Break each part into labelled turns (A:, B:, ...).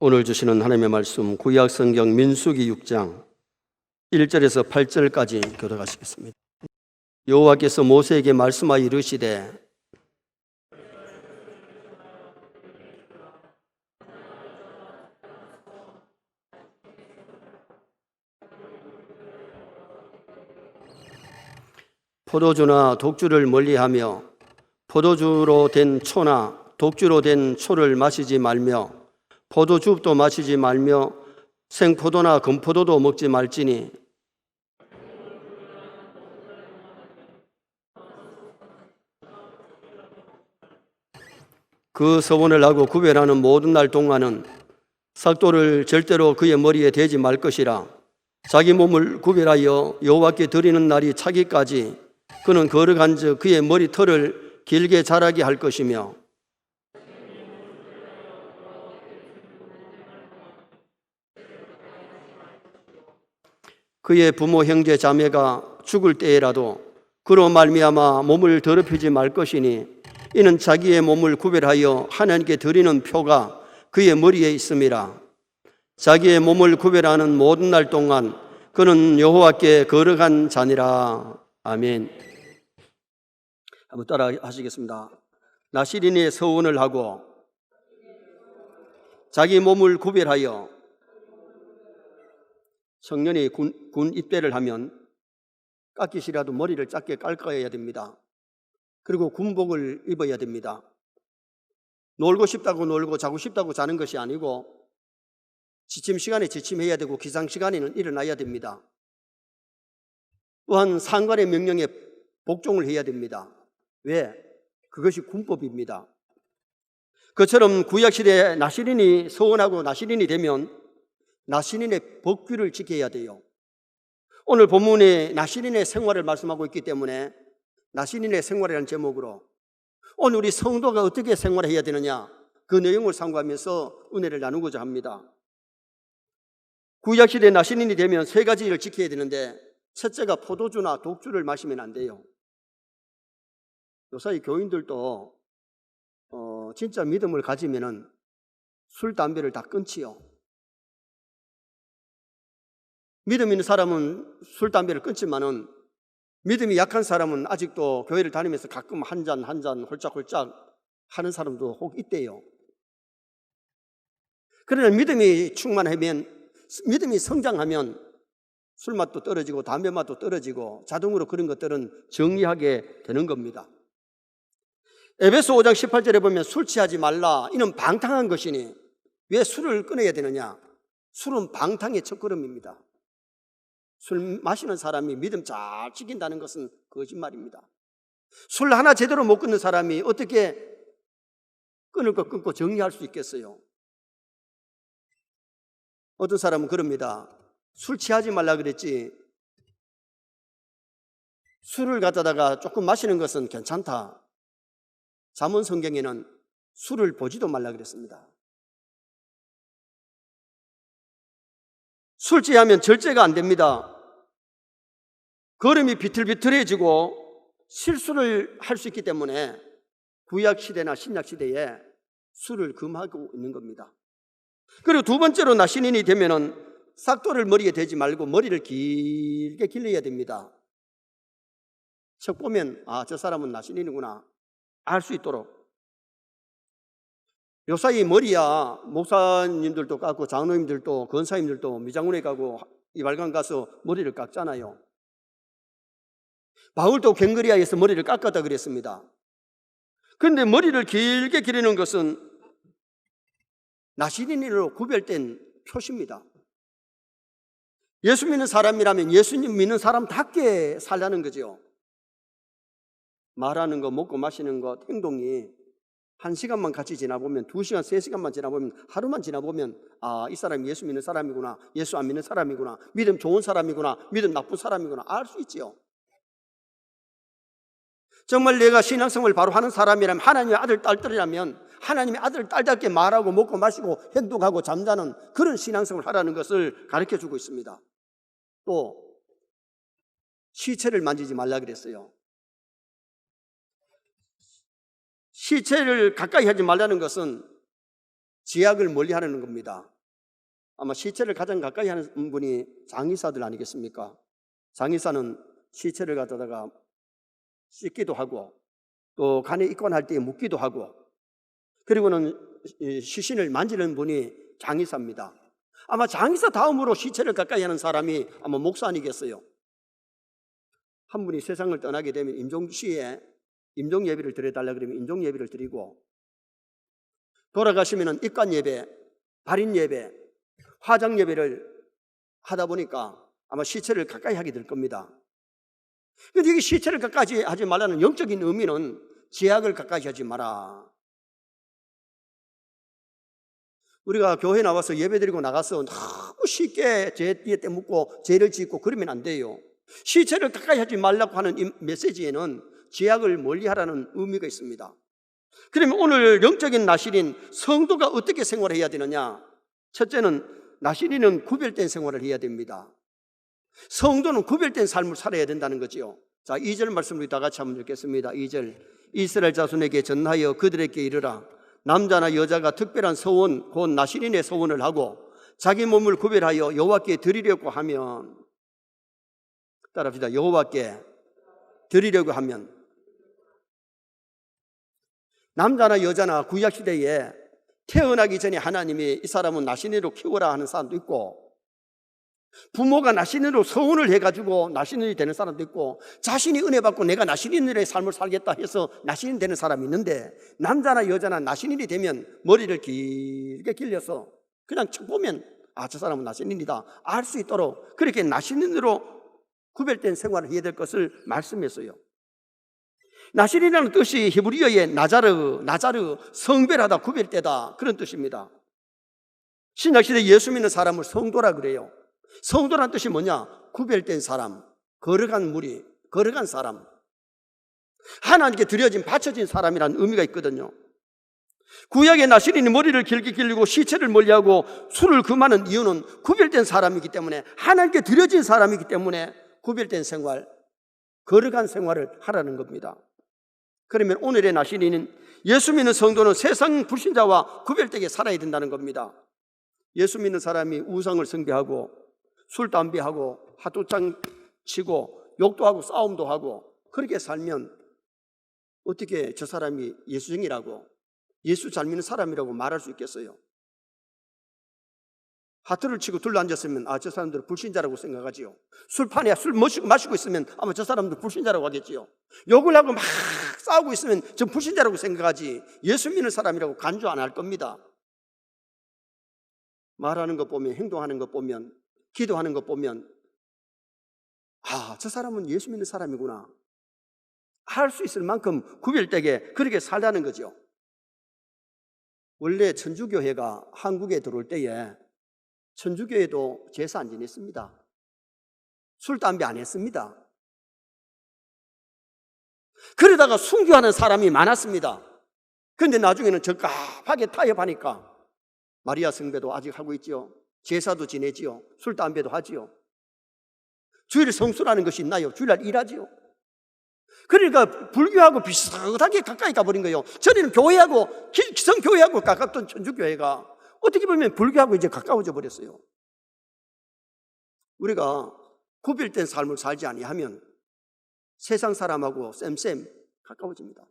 A: 오늘 주시는 하나님의 말씀 구약 성경 민수기 6장 1절에서 8절까지 교독하시겠습니다. 여호와께서 모세에게 말씀하여 이르시되 포도주나 독주를 멀리하며 포도주로 된 초나 독주로 된 초를 마시지 말며 포도주도 마시지 말며 생포도나 금포도도 먹지 말지니 그 서원을 하고 구별하는 모든 날 동안은 삭도를 절대로 그의 머리에 대지 말 것이라. 자기 몸을 구별하여 여호와께 드리는 날이 차기까지 그는 거룩한즉 그의 머리털을 길게 자라게 할 것이며 그의 부모 형제 자매가 죽을 때에라도 그로 말미암아 몸을 더럽히지 말 것이니 이는 자기의 몸을 구별하여 하나님께 드리는 표가 그의 머리에 있음이라. 자기의 몸을 구별하는 모든 날 동안 그는 여호와께 거룩한 자니라. 아멘. 한번 따라 하시겠습니다. 나시린의 서원을 하고 자기 몸을 구별하여 청년이 군 입대를 하면 깎이시라도 머리를 짧게 깎아야 됩니다. 그리고 군복을 입어야 됩니다. 놀고 싶다고 놀고 자고 싶다고 자는 것이 아니고 지침 시간에 지침해야 되고 기상 시간에는 일어나야 됩니다. 또한 상관의 명령에 복종을 해야 됩니다. 왜? 그것이 군법입니다. 그처럼 구약시대에 나시린이 서원하고 나시린이 되면 나시린의 법규를 지켜야 돼요. 오늘 본문에 나시린의 생활을 말씀하고 있기 때문에 나시린의 생활이라는 제목으로 오늘 우리 성도가 어떻게 생활해야 되느냐, 그 내용을 상고하면서 은혜를 나누고자 합니다. 구약시대 나시린이 되면 세 가지를 지켜야 되는데, 첫째가 포도주나 독주를 마시면 안 돼요. 요사이 교인들도 진짜 믿음을 가지면은 술, 담배를 다 끊지요. 믿음 있는 사람은 술, 담배를 끊지만은 믿음이 약한 사람은 아직도 교회를 다니면서 가끔 한 잔 홀짝홀짝 하는 사람도 혹 있대요. 그러나 믿음이 충만하면, 믿음이 성장하면 술 맛도 떨어지고 담배 맛도 떨어지고 자동으로 그런 것들은 정리하게 되는 겁니다. 에베소 5장 18절에 보면 술 취하지 말라, 이는 방탕한 것이니. 왜 술을 끊어야 되느냐? 술은 방탕의 첫걸음입니다. 술 마시는 사람이 믿음 잘 지킨다는 것은 거짓말입니다. 술 하나 제대로 못 끊는 사람이 어떻게 끊을 거 끊고 정리할 수 있겠어요? 어떤 사람은 그럽니다. 술 취하지 말라 그랬지, 술을 갖다가 조금 마시는 것은 괜찮다. 잠언 성경에는 술을 보지도 말라 그랬습니다. 술 취하면 절제가 안 됩니다. 걸음이 비틀비틀해지고 실수를 할 수 있기 때문에 구약시대나 신약시대에 술을 금하고 있는 겁니다. 그리고 두 번째로 나신인이 되면은 삭도를 머리에 대지 말고 머리를 길게 길러야 됩니다. 척 보면 저 사람은 나신인이구나 알 수 있도록. 요사이 머리야 목사님들도 깎고 장로님들도 권사님들도 미장원에 가고 이발관 가서 머리를 깎잖아요. 바울도 갱그리아에서 머리를 깎았다 그랬습니다. 그런데 머리를 길게 기르는 것은 나시린으로 구별된 표시입니다. 예수 믿는 사람이라면 예수님 믿는 사람답게 살라는 거죠. 말하는 거, 먹고 마시는 것, 행동이 1시간만 같이 지나보면, 2시간, 3시간만 지나보면, 하루만 지나보면 이 사람이 예수 믿는 사람이구나, 예수 안 믿는 사람이구나, 믿음 좋은 사람이구나, 믿음 나쁜 사람이구나 알 수 있지요. 정말 내가 신앙생활을 바로 하는 사람이라면, 하나님의 아들, 딸들이라면 하나님의 아들, 딸답게 말하고 먹고 마시고 행동하고 잠자는 그런 신앙생활을 하라는 것을 가르쳐주고 있습니다. 또 시체를 만지지 말라 그랬어요. 시체를 가까이 하지 말라는 것은 제약을 멀리 하려는 겁니다. 아마 시체를 가장 가까이 하는 분이 장의사들 아니겠습니까? 장의사는 시체를 갖다가 씻기도 하고 또 간에 입관할 때 묻기도 하고 그리고는 시신을 만지는 분이 장의사입니다. 아마 장의사 다음으로 시체를 가까이 하는 사람이 아마 목사 아니겠어요? 한 분이 세상을 떠나게 되면 임종시에 임종예비를 드려달라 그러면 임종예비를 드리고 돌아가시면 입관예배, 발인예배, 화장예배를 하다 보니까 아마 시체를 가까이 하게 될 겁니다. 그런데 이게 시체를 가까이 하지 말라는 영적인 의미는 제약을 가까이 하지 마라. 우리가 교회 나와서 예배드리고 나가서 너무 쉽게 제 뒤에 때 묻고 죄를 짓고 그러면 안 돼요. 시체를 가까이 하지 말라고 하는 이 메시지에는 제약을 멀리하라는 의미가 있습니다. 그러면 오늘 영적인 나실인 성도가 어떻게 생활해야 되느냐? 첫째는 나실인은 구별된 생활을 해야 됩니다. 성도는 구별된 삶을 살아야 된다는 거지요. 자, 2절 말씀을 다 같이 한번 읽겠습니다. 2절 이스라엘 자손에게 전하여 그들에게 이르라. 남자나 여자가 특별한 서원 곧 나실인의 서원을 하고 자기 몸을 구별하여 여호와께 드리려고 하면, 따라합시다. 여호와께 드리려고 하면, 남자나 여자나 구약시대에 태어나기 전에 하나님이 이 사람은 나신인으로 키워라 하는 사람도 있고, 부모가 나신인으로 서원을 해가지고 나신인이 되는 사람도 있고, 자신이 은혜 받고 내가 나신인의 삶을 살겠다 해서 나신인 되는 사람이 있는데, 남자나 여자나 나신인이 되면 머리를 길게 길려서 그냥 척 보면 아, 저 사람은 나신인이다 알 수 있도록 그렇게 나신인으로 구별된 생활을 해야 될 것을 말씀했어요. 나신이라는 뜻이 히브리어의 나자르, 성별하다, 구별되다 그런 뜻입니다. 신약시대 예수 믿는 사람을 성도라 그래요. 성도란 뜻이 뭐냐? 구별된 사람, 거룩한 무리, 거룩한 사람, 하나님께 드려진 바쳐진 사람이라는 의미가 있거든요. 구약의 나실인이 머리를 길게 길리고 시체를 멀리하고 술을 금하는 이유는 구별된 사람이기 때문에, 하나님께 드려진 사람이기 때문에 구별된 생활, 거룩한 생활을 하라는 겁니다. 그러면 오늘의 나실인은 예수 믿는 성도는 세상 불신자와 구별되게 살아야 된다는 겁니다. 예수 믿는 사람이 우상을 숭배하고 술, 담배하고 하도장 치고 욕도 하고 싸움도 하고 그렇게 살면 어떻게 저 사람이 예수쟁이라고, 예수 잘 믿는 사람이라고 말할 수 있겠어요? 하트를 치고 둘러앉았으면 아, 저 사람들은 불신자라고 생각하지요. 술판에 술 마시고 있으면 아마 저 사람들 불신자라고 하겠지요. 욕을 하고 막 싸우고 있으면 저 불신자라고 생각하지 예수 믿는 사람이라고 간주 안 할 겁니다. 말하는 것 보면, 행동하는 것 보면, 기도하는 것 보면 아, 저 사람은 예수 믿는 사람이구나 할 수 있을 만큼 구별되게 그렇게 살라는 거죠. 원래 천주교회가 한국에 들어올 때에 천주교회도 제사 안 지냈습니다. 술, 담배 안 했습니다. 그러다가 순교하는 사람이 많았습니다. 그런데 나중에는 적합하게 타협하니까 마리아 성배도 아직 하고 있지요. 제사도 지내지요. 술, 담배도 하지요. 주일 성수라는 것이 있나요? 주일날 일하지요. 그러니까 불교하고 비슷하게 가까이 가버린 거예요. 전에는 교회하고, 기성교회하고 가깝던 천주교회가 어떻게 보면 불교하고 이제 가까워져 버렸어요. 우리가 구별된 삶을 살지 아니하면 세상 사람하고 쌤 가까워집니다.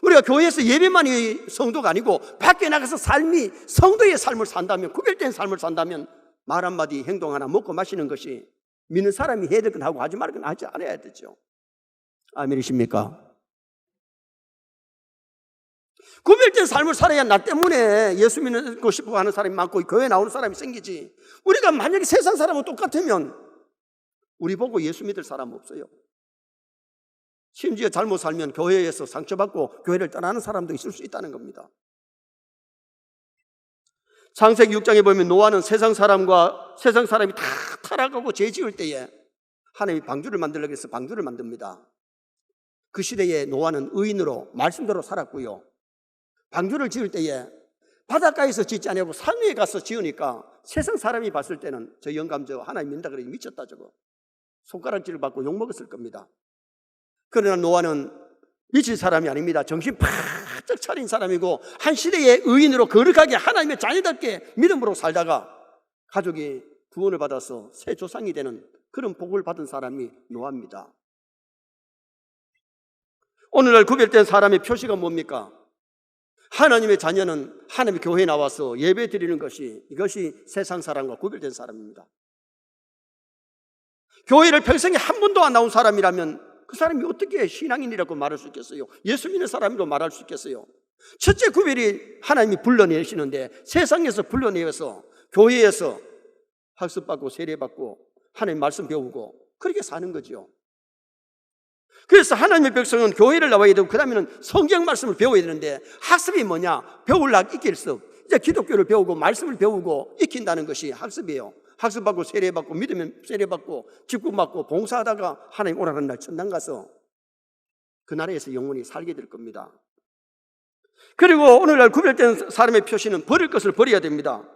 A: 우리가 교회에서 예배만이 성도가 아니고 밖에 나가서 삶이 성도의 삶을 산다면, 구별된 삶을 산다면 말 한마디, 행동 하나, 먹고 마시는 것이 믿는 사람이 해야 될 건 하고 하지 말건 하지 않아야 되죠. 아멘이십니까? 구별된 삶을 살아야 나 때문에 예수 믿고 싶어 하는 사람이 많고 교회 나오는 사람이 생기지. 우리가 만약에 세상 사람은 똑같으면 우리 보고 예수 믿을 사람 없어요. 심지어 잘못 살면 교회에서 상처받고 교회를 떠나는 사람도 있을 수 있다는 겁니다. 창세기 6장에 보면 노아는 세상 사람이 다 타락하고 죄 지을 때에 하나님이 방주를 만들려고 해서 방주를 만듭니다. 그 시대에 노아는 의인으로 말씀대로 살았고요. 방주를 지을 때에 바닷가에서 짓지 않고 산 위에 가서 지으니까 세상 사람이 봤을 때는 저 영감 저 하나님 믿는다 그러니 미쳤다 저거 손가락질을 받고 욕먹었을 겁니다. 그러나 노아는 미친 사람이 아닙니다. 정신 바짝 차린 사람이고 한 시대의 의인으로 거룩하게 하나님의 자녀답게 믿음으로 살다가 가족이 구원을 받아서 새 조상이 되는 그런 복을 받은 사람이 노아입니다. 오늘날 구별된 사람의 표시가 뭡니까? 하나님의 자녀는 하나님의 교회에 나와서 예배 드리는 것이, 이것이 세상 사람과 구별된 사람입니다. 교회를 평생에 한 번도 안 나온 사람이라면 그 사람이 어떻게 신앙인이라고 말할 수 있겠어요? 예수 믿는 사람이라고 말할 수 있겠어요? 첫째 구별이 하나님이 불러내시는데, 세상에서 불러내어서 교회에서 학습받고 세례받고 하나님 말씀 배우고 그렇게 사는 거죠. 그래서 하나님의 백성은 교회를 나와야 되고 그 다음에는 성경 말씀을 배워야 되는데, 학습이 뭐냐? 배울라 익힐습. 이제 기독교를 배우고 말씀을 배우고 익힌다는 것이 학습이에요. 학습받고 세례받고 믿으면 세례받고 직분받고 봉사하다가 하나님 오라는 날 천당 가서 그 나라에서 영원히 살게 될 겁니다. 그리고 오늘날 구별된 사람의 표시는 버릴 것을 버려야 됩니다.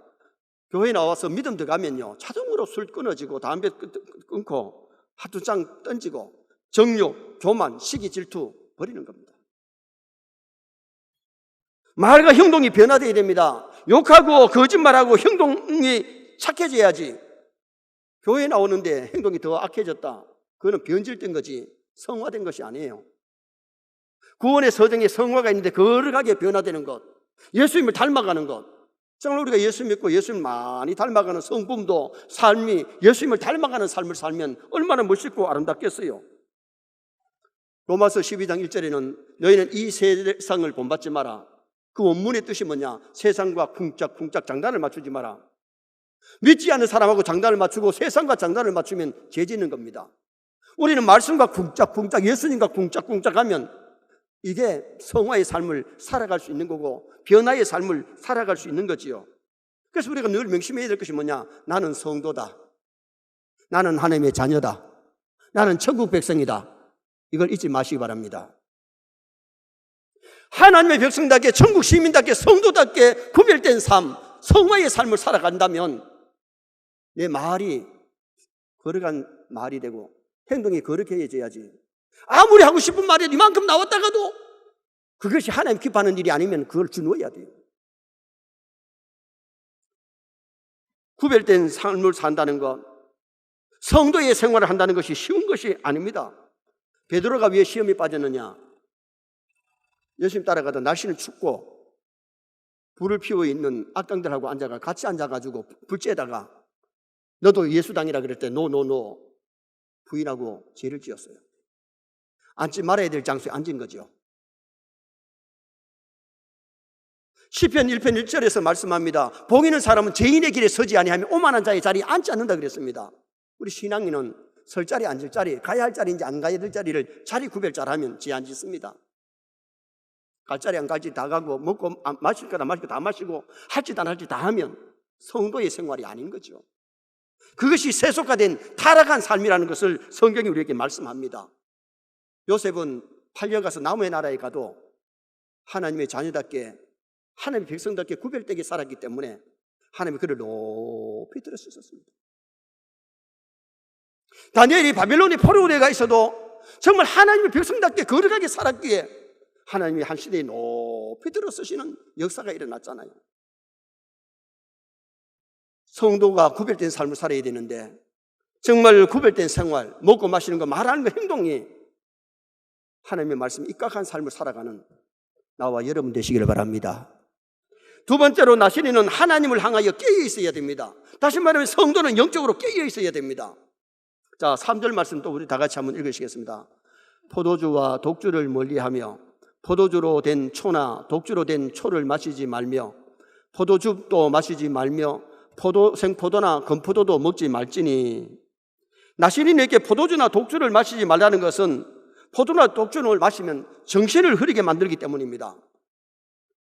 A: 교회에 나와서 믿음 들어가면요, 자동으로 술 끊어지고 담배 끊고 하투장 던지고 정욕, 교만, 시기, 질투 버리는 겁니다. 말과 행동이 변화되어야 됩니다. 욕하고 거짓말하고 행동이 착해져야지. 교회에 나오는데 행동이 더 악해졌다, 그거는 변질된 거지 성화된 것이 아니에요. 구원의 서정에 성화가 있는데 거룩하게 변화되는 것, 예수님을 닮아가는 것, 정말 우리가 예수 믿고 예수님 많이 닮아가는 성품도 삶이 예수님을 닮아가는 삶을 살면 얼마나 멋있고 아름답겠어요. 로마서 12장 1절에는 너희는 이 세상을 본받지 마라. 그 원문의 뜻이 뭐냐? 세상과 쿵짝쿵짝 장단을 맞추지 마라. 믿지 않는 사람하고 장단을 맞추고 세상과 장단을 맞추면 죄 짓는 겁니다. 우리는 말씀과 쿵짝쿵짝, 예수님과 쿵짝쿵짝 하면 이게 성화의 삶을 살아갈 수 있는 거고 변화의 삶을 살아갈 수 있는 거지요. 그래서 우리가 늘 명심해야 될 것이 뭐냐? 나는 성도다, 나는 하나님의 자녀다, 나는 천국 백성이다. 이걸 잊지 마시기 바랍니다. 하나님의 백성답게, 천국 시민답게, 성도답게 구별된 삶, 성화의 삶을 살아간다면 내 말이 거룩한 말이 되고 행동이 거룩해져야지. 아무리 하고 싶은 말이 이만큼 나왔다가도 그것이 하나님 기뻐하는 일이 아니면 그걸 주누어야 돼요. 구별된 삶을 산다는 것, 성도의 생활을 한다는 것이 쉬운 것이 아닙니다. 베드로가 왜 시험에 빠졌느냐? 예수님 따라가다 날씨는 춥고 불을 피워 있는 악당들하고 같이 앉아가지고 불 쬐다가 너도 예수당이라 그럴 때 노 부인하고 죄를 지었어요. 앉지 말아야 될 장소에 앉은 거죠. 시편 1편 1절에서 말씀합니다. 복 있는 사람은 죄인의 길에 서지 아니하며 오만한 자의 자리에 앉지 않는다 그랬습니다. 우리 신앙인은 설 자리, 앉을 자리, 가야 할 자리인지 안 가야 될 자리를 자리 구별 잘하면 죄 안 짓습니다. 갈 자리 안 갈 자리 다 가고 먹고 마실 거다 마시고 다 마시고 할 짓 안 할 짓 다 하면 성도의 생활이 아닌 거죠. 그것이 세속화된 타락한 삶이라는 것을 성경이 우리에게 말씀합니다. 요셉은 팔려가서 나무의 나라에 가도 하나님의 자녀답게, 하나님의 백성답게 구별되게 살았기 때문에 하나님이 그를 높이 들어 쓰셨습니다. 다니엘이 바벨론의 포로에 가 있어도 정말 하나님의 백성답게 거룩하게 살았기에 하나님이 한 시대에 높이 들어 쓰시는 역사가 일어났잖아요. 성도가 구별된 삶을 살아야 되는데 정말 구별된 생활, 먹고 마시는 거, 말하는 거, 행동이 하나님의 말씀에 입각한 삶을 살아가는 나와 여러분 되시기를 바랍니다. 두 번째로 나시리는 하나님을 향하여 깨어 있어야 됩니다. 다시 말하면 성도는 영적으로 깨어 있어야 됩니다. 자, 3절 말씀 또 우리 다 같이 한번 읽으시겠습니다. 포도주와 독주를 멀리하며 포도주로 된 초나 독주로 된 초를 마시지 말며 포도즙도 마시지 말며 생포도나 건포도도 먹지 말지니. 나시린에게 포도주나 독주를 마시지 말라는 것은 포도나 독주를 마시면 정신을 흐리게 만들기 때문입니다.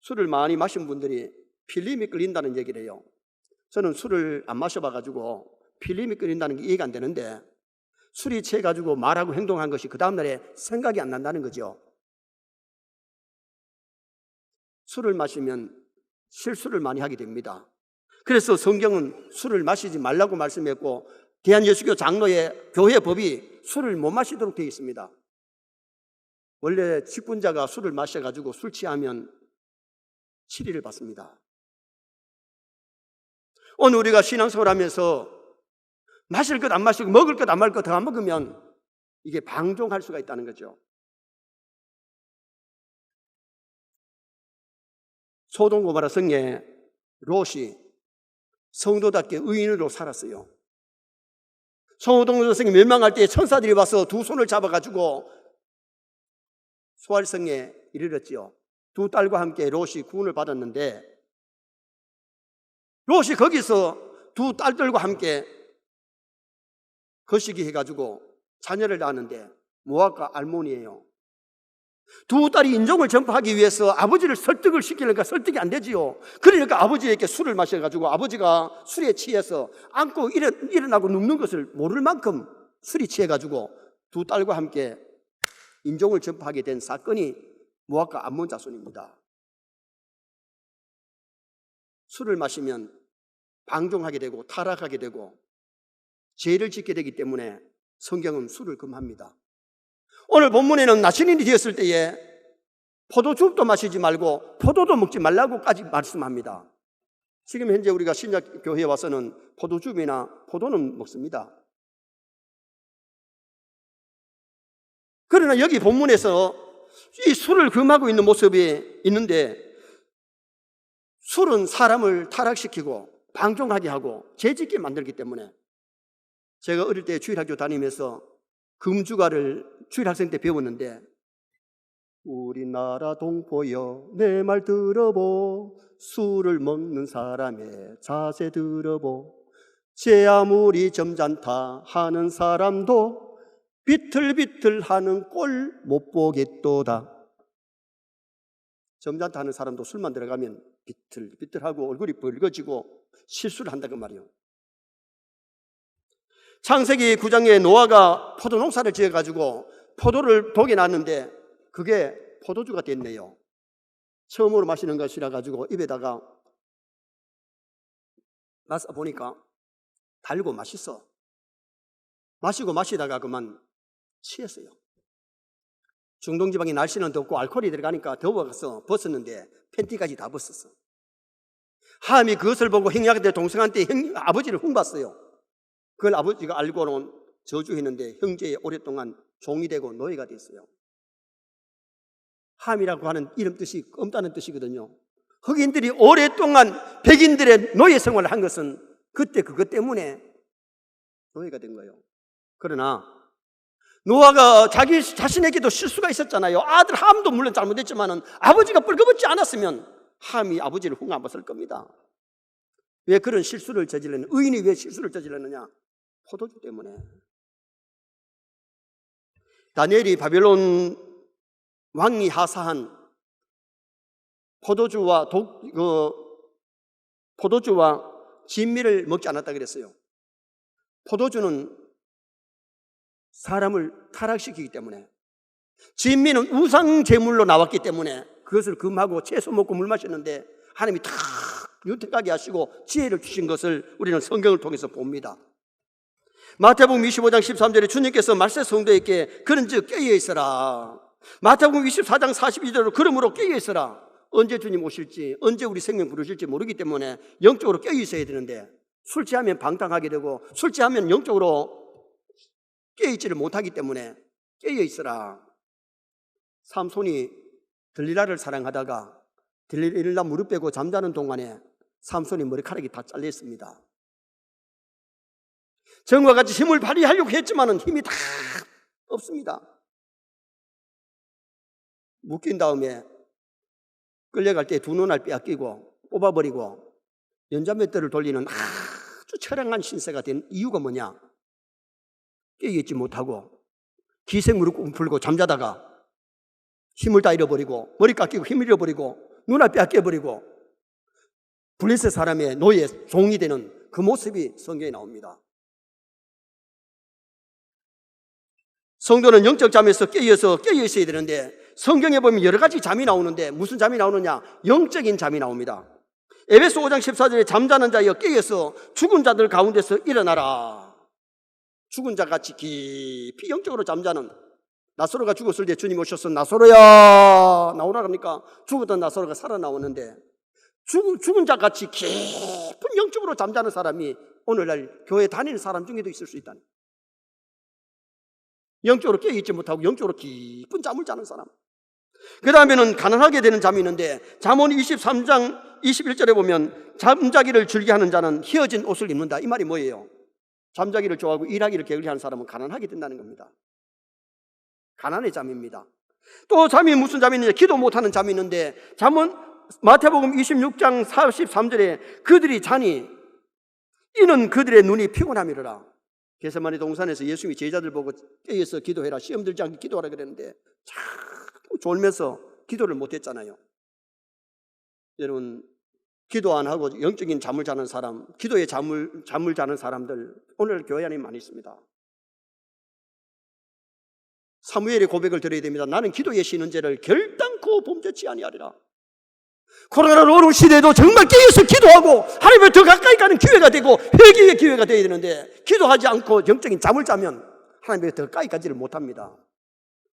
A: 술을 많이 마신 분들이 필름이 끌린다는 얘기를 해요. 저는 술을 안 마셔봐가지고 필름이 끌린다는 게 이해가 안 되는데, 술이 취해가지고 말하고 행동한 것이 그 다음날에 생각이 안 난다는 거죠. 술을 마시면 실수를 많이 하게 됩니다. 그래서 성경은 술을 마시지 말라고 말씀했고 대한예수교 장로의 교회 법이 술을 못 마시도록 되어 있습니다. 원래 직분자가 술을 마셔가지고 술 취하면 7일을 받습니다. 오늘 우리가 신앙생활 하면서 마실 것 안 마시고 먹을 것 안 먹을 것 더 안 먹으면 이게 방종할 수가 있다는 거죠. 소돔 고모라 성에 롯이 성도답게 의인으로 살았어요. 소돔 성이 멸망할 때 천사들이 와서 두 손을 잡아가지고 소알성에 이르렀지요. 두 딸과 함께 롯이 구원을 받았는데, 롯이 거기서 두 딸들과 함께 거시기 해가지고 자녀를 낳았는데 모압과 알몬이에요. 두 딸이 인종을 전파하기 위해서 아버지를 설득을 시키려니까 설득이 안 되지요. 그러니까 아버지에게 술을 마셔가지고 아버지가 술에 취해서 안고 일어나고 눕는 것을 모를 만큼 술이 취해가지고 두 딸과 함께 인종을 전파하게 된 사건이 모압과 암몬 자손입니다. 술을 마시면 방종하게 되고 타락하게 되고 죄를 짓게 되기 때문에 성경은 술을 금합니다. 오늘 본문에는 나시린이 되었을 때에 포도주도 마시지 말고 포도도 먹지 말라고까지 말씀합니다. 지금 현재 우리가 신약교회에 와서는 포도주나 포도는 먹습니다. 그러나 여기 본문에서 이 술을 금하고 있는 모습이 있는데, 술은 사람을 타락시키고 방종하게 하고 죄짓게 만들기 때문에, 제가 어릴 때 주일학교 다니면서 금주가를 주일학생 때 배웠는데, 우리나라 동포여 내 말 들어보, 술을 먹는 사람의 자세 들어보, 제 아무리 점잖다 하는 사람도 비틀비틀하는 꼴 못 보겠도다. 점잖다 하는 사람도 술만 들어가면 비틀비틀하고 얼굴이 붉어지고 실수를 한다 그 말이에요. 창세기 9장에 노아가 포도 농사를 지어가지고 포도를 독에 놨는데 그게 포도주가 됐네요. 처음으로 마시는 것이라 가지고 입에다가 마셔 보니까 달고 맛있어. 마시고 마시다가 그만 취했어요. 중동지방의 날씨는 덥고 알코올이 들어가니까 더워서 벗었는데 팬티까지 다 벗었어. 함이 그것을 보고 형제한테 동생한테 아버지를 흉봤어요. 그걸 아버지가 알고는 저주했는데 형제에 오랫동안 종이 되고 노예가 됐어요. 함이라고 하는 이름 뜻이 없다는 뜻이거든요. 흑인들이 오랫동안 백인들의 노예 생활을 한 것은 그때 그것 때문에 노예가 된 거예요. 그러나 노아가 자기 자신에게도 실수가 있었잖아요. 아들 함도 물론 잘못했지만 아버지가 뻘거벗지 않았으면 함이 아버지를 흉안봤을 겁니다. 왜 그런 실수를 저질렀느냐? 의인이 왜 실수를 저질렀느냐? 포도주 때문에. 다니엘이 바벨론 왕이 하사한 포도주와 진미를 먹지 않았다 그랬어요. 포도주는 사람을 타락시키기 때문에, 진미는 우상 제물로 나왔기 때문에 그것을 금하고 채소 먹고 물 마셨는데 하나님이 다 윤택하게 하시고 지혜를 주신 것을 우리는 성경을 통해서 봅니다. 마태복음 25장 13절에 주님께서 말세 성도에게 그런즉 깨어 있어라. 마태복음 24장 42절로 그러므로 깨어 있어라. 언제 주님 오실지, 언제 우리 생명 부르실지 모르기 때문에 영적으로 깨어 있어야 되는데, 술 취하면 방탕하게 되고 술 취하면 영적으로 깨어있지를 못하기 때문에 깨어 있어라. 삼손이 들릴라를 사랑하다가 들릴라 무릎 빼고 잠자는 동안에 삼손이 머리카락이 다 잘렸습니다. 정과 같이 힘을 발휘하려고 했지만 힘이 다 없습니다. 묶인 다음에 끌려갈 때 두 눈알 빼앗기고 뽑아버리고 연자맷돌을 돌리는 아주 처량한 신세가 된 이유가 뭐냐? 깨어있지 못하고 기생무릎 풀고 잠자다가 힘을 다 잃어버리고 머리 깎이고 힘을 잃어버리고 눈알 빼앗겨버리고 블레셋 사람의 노예 종이 되는 그 모습이 성경에 나옵니다. 성도는 영적 잠에서 깨어 있어야 되는데, 성경에 보면 여러 가지 잠이 나오는데 무슨 잠이 나오느냐? 영적인 잠이 나옵니다. 에베소 5장 14절에 잠자는 자여 깨어서 죽은 자들 가운데서 일어나라. 죽은 자같이 깊이 영적으로 잠자는, 나사로가 죽었을 때 주님 오셔서 나사로야 나오라 그러니까 죽었던 나사로가 살아나오는데 죽은 자 같이 깊은 영적으로 잠자는 사람이 오늘날 교회 다니는 사람 중에도 있을 수 있다니. 영적으로 깨어있지 못하고 영적으로 깊은 잠을 자는 사람. 그 다음에는 가난하게 되는 잠이 있는데 잠언 23장 21절에 보면 잠자기를 즐겨하는 자는 휘어진 옷을 입는다. 이 말이 뭐예요? 잠자기를 좋아하고 일하기를 게을리하는 사람은 가난하게 된다는 겁니다. 가난의 잠입니다. 또 잠이 무슨 잠이 있느냐? 기도 못하는 잠이 있는데 잠은 마태복음 26장 43절에 그들이 자니 이는 그들의 눈이 피곤함이로라. 겟세마네 동산에서 예수님이 제자들 보고 깨어서 기도해라, 시험 들지 않게 기도하라 그랬는데 자꾸 졸면서 기도를 못했잖아요. 여러분, 기도 안 하고 영적인 잠을 자는 사람, 기도의 잠을 자는 사람들 오늘 교회 안에 많이 있습니다. 사무엘의 고백을 드려야 됩니다. 나는 기도에 쉬는 죄를 결단코 범죄치 아니하리라. 코로나로 어려운 시대에도 정말 깨어서 기도하고 하나님을 더 가까이 가는 기회가 되고 회개의 기회가 되어야 되는데 기도하지 않고 영적인 잠을 자면 하나님께 더 가까이 가지를 못합니다.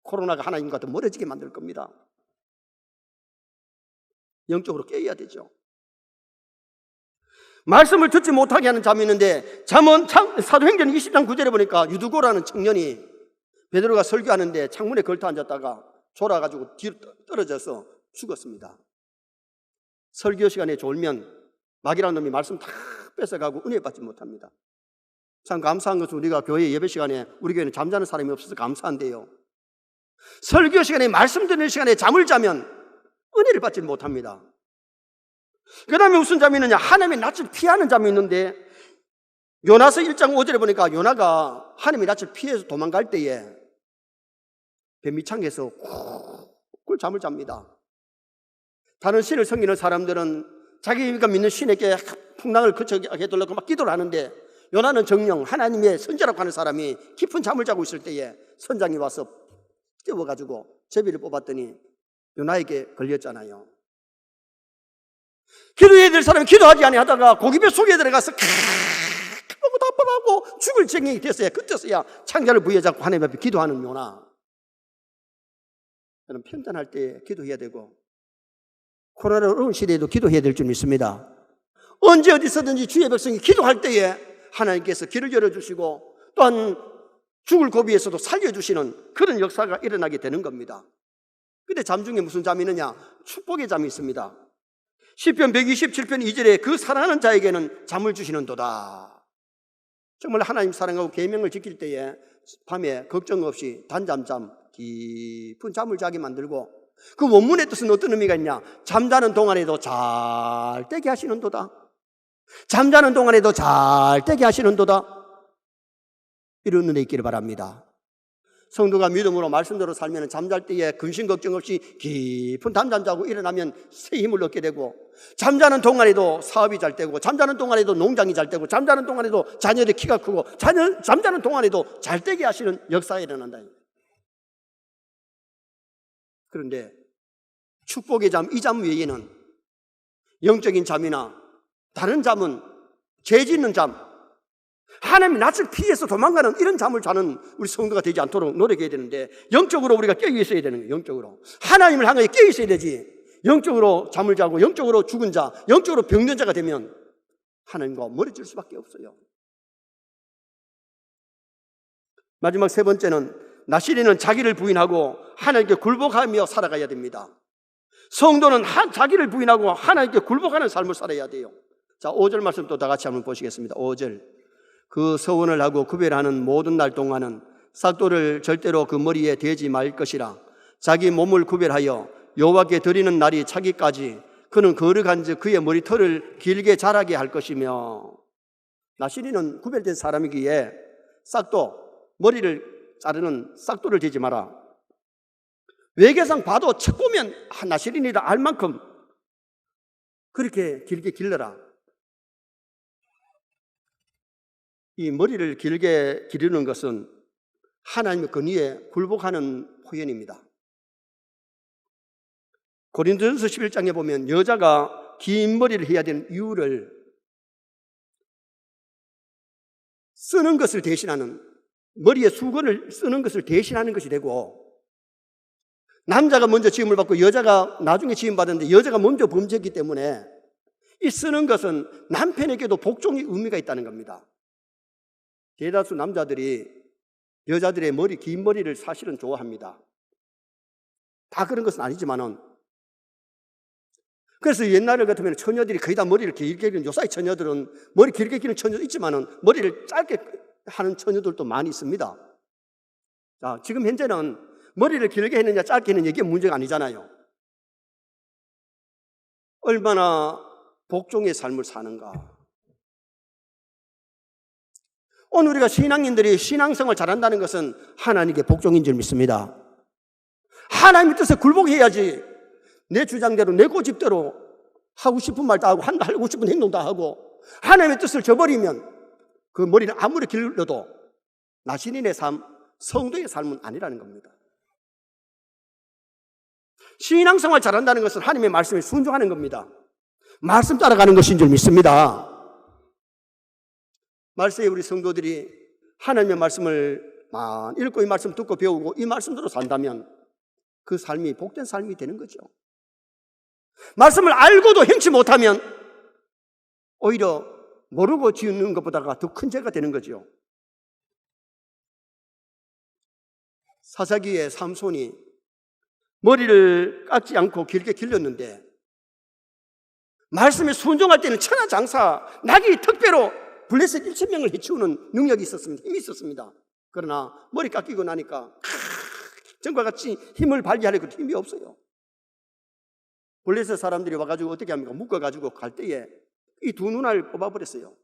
A: 코로나가 하나님과 더 멀어지게 만들 겁니다. 영적으로 깨어야 되죠. 말씀을 듣지 못하게 하는 잠이 있는데 잠은 사도행전 20장 9절에 보니까 유두고라는 청년이 베드로가 설교하는데 창문에 걸터 앉았다가 졸아가지고 뒤로 떨어져서 죽었습니다. 설교 시간에 졸면 마귀라는 놈이 말씀 다 뺏어가고 은혜 받지 못합니다. 참 감사한 것은 우리가 교회 예배 시간에 우리 교회는 잠자는 사람이 없어서 감사한데요, 설교 시간에 말씀 듣는 시간에 잠을 자면 은혜를 받지 못합니다. 그 다음에 무슨 잠이 있느냐? 하나님의 낯을 피하는 잠이 있는데 요나서 1장 5절에 보니까 요나가 하나님의 낯을 피해서 도망갈 때에 뱀미창에서 꿀 잠을 잡니다. 다른 신을 섬기는 사람들은 자기가 믿는 신에게 풍랑을 그쳐게 해달라고 막 기도를 하는데 요나는 정령 하나님의 선지라고 하는 사람이 깊은 잠을 자고 있을 때에 선장이 와서 깨워가지고 제비를 뽑았더니 요나에게 걸렸잖아요. 기도해야 될 사람이 기도하지 아니하다가 고기배 속에 들어가서 하고 답답하고 죽을 정령이 됐어야 그때서야 창자를 부여잡고 하나님 앞에 기도하는 요나. 저는 편단할 때 기도해야 되고 코로나 어려운 시대에도 기도해야 될 줄 믿습니다. 언제 어디서든지 주의 백성이 기도할 때에 하나님께서 길을 열어주시고 또한 죽을 고비에서도 살려주시는 그런 역사가 일어나게 되는 겁니다. 근데 잠 중에 무슨 잠이 있느냐? 축복의 잠이 있습니다. 시편 127편 2절에 그 사랑하는 자에게는 잠을 주시는도다. 정말 하나님 사랑하고 계명을 지킬 때에 밤에 걱정 없이 단잠잠 깊은 잠을 자게 만들고 그 원문의 뜻은 어떤 의미가 있냐? 잠자는 동안에도 잘 때게 하시는도다. 잠자는 동안에도 잘 때게 하시는도다. 이런 은혜 있기를 바랍니다. 성도가 믿음으로 말씀대로 살면 잠잘 때에 근심 걱정 없이 깊은 잠잠 자고 일어나면 새 힘을 얻게 되고 잠자는 동안에도 사업이 잘 되고 잠자는 동안에도 농장이 잘 되고 잠자는 동안에도 자녀의 키가 크고 잠자는 동안에도 잘 되게 하시는 역사가 일어난다. 그런데 축복의 잠, 이 잠 외에는 영적인 잠이나 다른 잠은 죄 짓는 잠, 하나님의 낯을 피해서 도망가는 이런 잠을 자는 우리 성도가 되지 않도록 노력해야 되는데 영적으로 우리가 깨어 있어야 되는 거예요. 영적으로 하나님을 향해 깨어 있어야 되지. 영적으로 잠을 자고 영적으로 죽은 자, 영적으로 병든 자가 되면 하나님과 멀어질 수밖에 없어요. 마지막 세 번째는 나시리는 자기를 부인하고 하나님께 굴복하며 살아가야 됩니다. 성도는 자기를 부인하고 하나님께 굴복하는 삶을 살아야 돼요. 자, 5절 말씀 또 다 같이 한번 보시겠습니다. 5절. 그 서원을 하고 구별하는 모든 날 동안은 싹돌을 절대로 그 머리에 대지 말 것이라. 자기 몸을 구별하여 여호와께 드리는 날이 차기까지 그는 거룩한즉 그의 머리털을 길게 자라게 할 것이며. 나시리는 구별된 사람이기에 싹도, 머리를 자르는 싹돌을 대지 마라. 외계상 봐도 척 보면 나시린이다 알 만큼 그렇게 길게 길러라. 이 머리를 길게 기르는 것은 하나님의 권위에 굴복하는 표현입니다. 고린도전서 11장에 보면 여자가 긴 머리를 해야 되는 이유를 쓰는 것을 대신하는, 머리에 수건을 쓰는 것을 대신하는 것이 되고 남자가 먼저 지음을 받고 여자가 나중에 지음 받았는데 여자가 먼저 범죄했기 때문에 이 쓰는 것은 남편에게도 복종의 의미가 있다는 겁니다. 대다수 남자들이 여자들의 머리, 긴 머리를 사실은 좋아합니다. 다 그런 것은 아니지만은, 그래서 옛날 같으면 처녀들이 거의 다 머리를 길게 기는, 요사이 처녀들은 머리 길게 기는 처녀도 있지만은 머리를 짧게 하는 처녀들도 많이 있습니다. 자, 지금 현재는 머리를 길게 했느냐 짧게 했느냐 이게 문제가 아니잖아요. 얼마나 복종의 삶을 사는가. 오늘 우리가 신앙인들이 신앙생활 잘한다는 것은 하나님께 복종인 줄 믿습니다. 하나님의 뜻에 굴복해야지 내 주장대로 내 고집대로 하고 싶은 말 다 하고 하고 싶은 행동 다 하고 하나님의 뜻을 저버리면 그 머리는 아무리 길러도 나 신인의 삶, 성도의 삶은 아니라는 겁니다. 신앙생활 잘한다는 것은 하나님의 말씀에 순종하는 겁니다. 말씀 따라가는 것인 줄 믿습니다. 말세에 우리 성도들이 하나님의 말씀을 읽고 이 말씀 듣고 배우고 이 말씀대로 산다면 그 삶이 복된 삶이 되는 거죠. 말씀을 알고도 행치 못하면 오히려 모르고 지는 것보다가 더 큰 죄가 되는 거죠. 사사기의 삼손이 머리를 깎지 않고 길게 길렀는데 말씀에 순종할 때는 천하장사 나귀 특배로 블레셋 1,000명을 해치우는 능력이 있었습니다. 힘이 있었습니다. 그러나 머리 깎이고 나니까 전과 같이 힘을 발휘하려고 힘이 없어요. 블레셋 사람들이 와가지고 어떻게 합니까? 묶어가지고 갈 때에 이 두 눈알 뽑아버렸어요.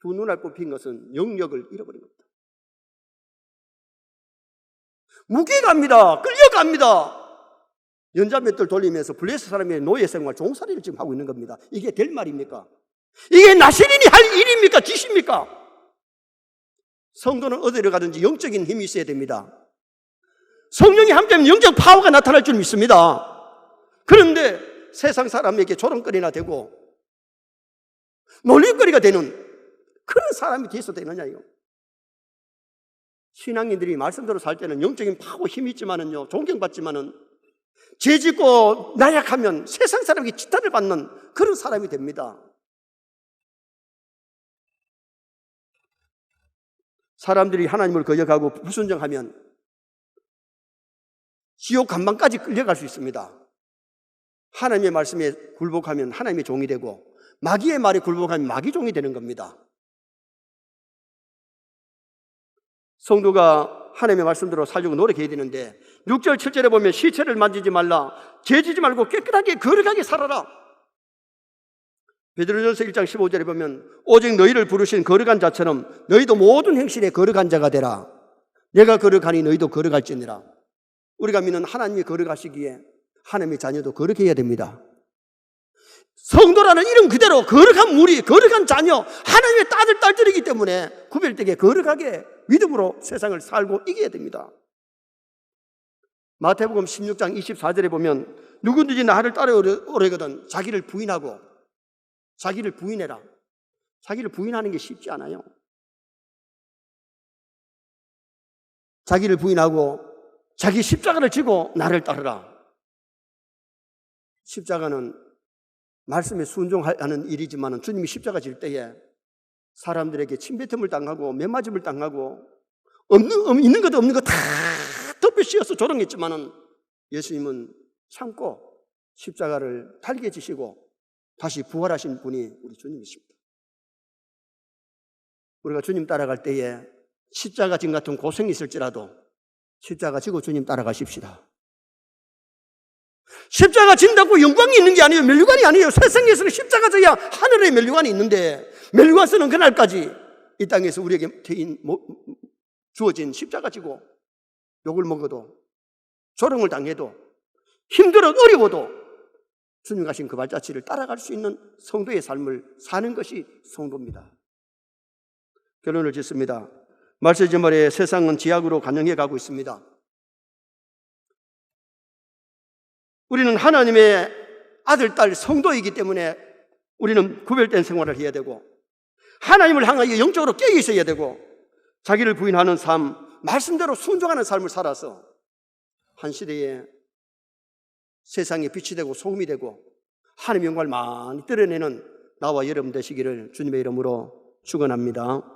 A: 두 눈알 뽑힌 것은 영역을 잃어버린 겁니다. 무게갑니다. 끌려갑니다. 연자맷돌 돌리면서 블레셋 사람의 노예 생활, 종살이를 지금 하고 있는 겁니다. 이게 될 말입니까? 이게 나시린이 할 일입니까? 짓입니까? 성도는 어디로 가든지 영적인 힘이 있어야 됩니다. 성령이 함께하면 영적 파워가 나타날 줄 믿습니다. 그런데 세상 사람에게 조롱거리나 되고 놀림거리가 되는 그런 사람이 돼서 되느냐요. 신앙인들이 말씀대로 살 때는 영적인 파워 힘이 있지만은요, 존경받지만은 죄 짓고 나약하면 세상 사람에게 지탄을 받는 그런 사람이 됩니다. 사람들이 하나님을 거역하고 불순종하면 지옥 간방까지 끌려갈 수 있습니다. 하나님의 말씀에 굴복하면 하나님의 종이 되고 마귀의 말에 굴복하면 마귀 종이 되는 겁니다. 성도가 하나님의 말씀대로 살려고 노력해야 되는데 6절 7절에 보면 시체를 만지지 말라, 죄지지 말고 깨끗하게 거룩하게 살아라. 베드로전서 1장 15절에 보면 오직 너희를 부르신 거룩한 자처럼 너희도 모든 행실에 거룩한 자가 되라. 내가 거룩하니 너희도 거룩할지니라. 우리가 믿는 하나님이 거룩하시기에 하나님의 자녀도 거룩해야 됩니다. 성도라는 이름 그대로 거룩한 무리, 거룩한 자녀, 하나님의 딸들이기 때문에 구별되게 거룩하게 믿음으로 세상을 살고 이겨야 됩니다. 마태복음 16장 24절에 보면 누구든지 나를 따라오려거든 자기를 부인하고, 자기를 부인해라. 자기를 부인하는 게 쉽지 않아요. 자기를 부인하고 자기 십자가를 지고 나를 따르라. 십자가는 말씀에 순종하는 일이지만 주님이 십자가 질 때에 사람들에게 침뱉음을 당하고 매맞음을 당하고 있는 것도 없는 것 다 덮여 씌워서 조롱했지만 예수님은 참고 십자가를 달게 지시고 다시 부활하신 분이 우리 주님이십니다. 우리가 주님 따라갈 때에 십자가 진 같은 고생이 있을지라도 십자가 지고 주님 따라가십시다. 십자가 진다고 영광이 있는 게 아니에요. 면류관이 아니에요. 세상에서는 십자가 져야 하늘에 면류관이 있는데 면류관 쓰는 그날까지 이 땅에서 우리에게 주어진 십자가 지고 욕을 먹어도 조롱을 당해도 힘들어 어려워도 주님 가신 그 발자취를 따라갈 수 있는 성도의 삶을 사는 것이 성도입니다. 결론을 짓습니다. 말세지 말에 세상은 지약으로 간영해 가고 있습니다. 우리는 하나님의 아들, 딸, 성도이기 때문에 우리는 구별된 생활을 해야 되고 하나님을 향하여 영적으로 깨어 있어야 되고 자기를 부인하는 삶, 말씀대로 순종하는 삶을 살아서 한 시대에 세상에 빛이 되고 소금이 되고 하나님의 영광을 많이 드러내는 나와 여러분 되시기를 주님의 이름으로 축원합니다.